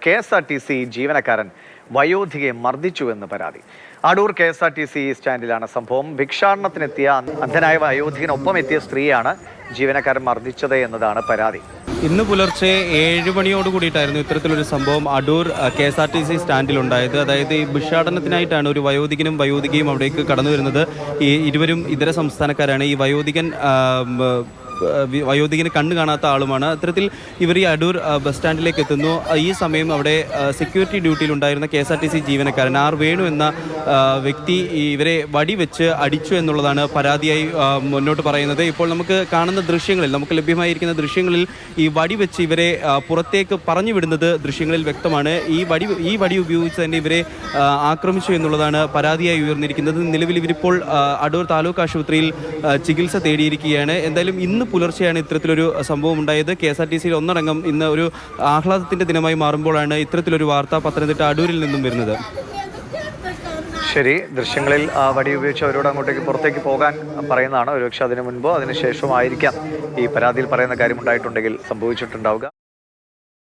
KSRTC ജീവനക്കാരൻ വയോധികയെ മർദ്ദിച്ചുവെന്ന് പരാതി. Adoor KSRTC സ്റ്റാൻഡിലാണ് സംഭവം. ഭിക്ഷാടനത്തിനെത്തിയ അന്ധനായ വയോധികനൊപ്പം എത്തിയ സ്ത്രീയാണ് ജീവനക്കാരൻ മർദ്ദിച്ചത് എന്നതാണ് പരാതി. ഇന്ന് പുലർച്ചെ 7 മണിയോട് കൂടിയിട്ടായിരുന്നു ഇത്തരത്തിലൊരു സംഭവം അടൂർ KSRTC സ്റ്റാൻഡിലുണ്ടായത്. അതായത് ഈ ഭിക്ഷാടനത്തിനായിട്ടാണ് ഒരു വയോധികനും വയോധികയും അവിടേക്ക് കടന്നു വരുന്നത്. ഈ ഇരുവരും ഇതര സംസ്ഥാനക്കാരാണ്. ഈ വയോധികന് കണ്ണു കാണാത്ത ആളുമാണ്. അത്തരത്തിൽ ഇവർ ഈ അടൂർ ബസ് സ്റ്റാൻഡിലേക്ക് എത്തുന്നു. ഈ സമയം അവിടെ സെക്യൂരിറ്റി ഡ്യൂട്ടിയിലുണ്ടായിരുന്ന KSRTC ജീവനക്കാരൻ R. വേണു എന്ന വ്യക്തി ഇവരെ വടിവെച്ച് അടിച്ചു എന്നുള്ളതാണ് പരാതിയായി മുന്നോട്ട് പറയുന്നത്. ഇപ്പോൾ നമുക്ക് കാണുന്ന ദൃശ്യങ്ങളിൽ, നമുക്ക് ലഭ്യമായിരിക്കുന്ന ദൃശ്യങ്ങളിൽ ഈ വടിവെച്ച് ഇവരെ പുറത്തേക്ക് പറഞ്ഞു വിടുന്നത് ദൃശ്യങ്ങളിൽ വ്യക്തമാണ്. ഈ വടി ഉപയോഗിച്ച് തന്നെ ഇവരെ ആക്രമിച്ചു എന്നുള്ളതാണ് പരാതിയായി ഉയർന്നിരിക്കുന്നത്. നിലവിൽ ഇവരിപ്പോൾ അടൂർ താലൂക്ക് ആശുപത്രിയിൽ ചികിത്സ തേടിയിരിക്കുകയാണ്. എന്തായാലും ഇന്ന് പുലർച്ചെയാണ് ഇത്തരത്തിലൊരു സംഭവം ഉണ്ടായത്. KSRTCയിൽ ഒന്നടങ്കം ഇന്ന് ഒരു ആഹ്ലാദത്തിന്റെ ദിനമായി മാറുമ്പോഴാണ് ഇത്തരത്തിലൊരു വാർത്ത പത്തനംതിട്ട അടൂരിൽ നിന്നും വരുന്നത്. ശരി, ദൃശ്യങ്ങളിൽ വടി ഉപയോഗിച്ച് അവരോട് അങ്ങോട്ടേക്ക് പുറത്തേക്ക് പോകാൻ പറയുന്നതാണ്. ഒരുപക്ഷെ അതിനു മുൻപോ അതിനുശേഷമോ ആയിരിക്കാം ഈ പരാതിയിൽ പറയുന്ന കാര്യം ഉണ്ടായിട്ടുണ്ടെങ്കിൽ സംഭവിച്ചിട്ടുണ്ടാവുക.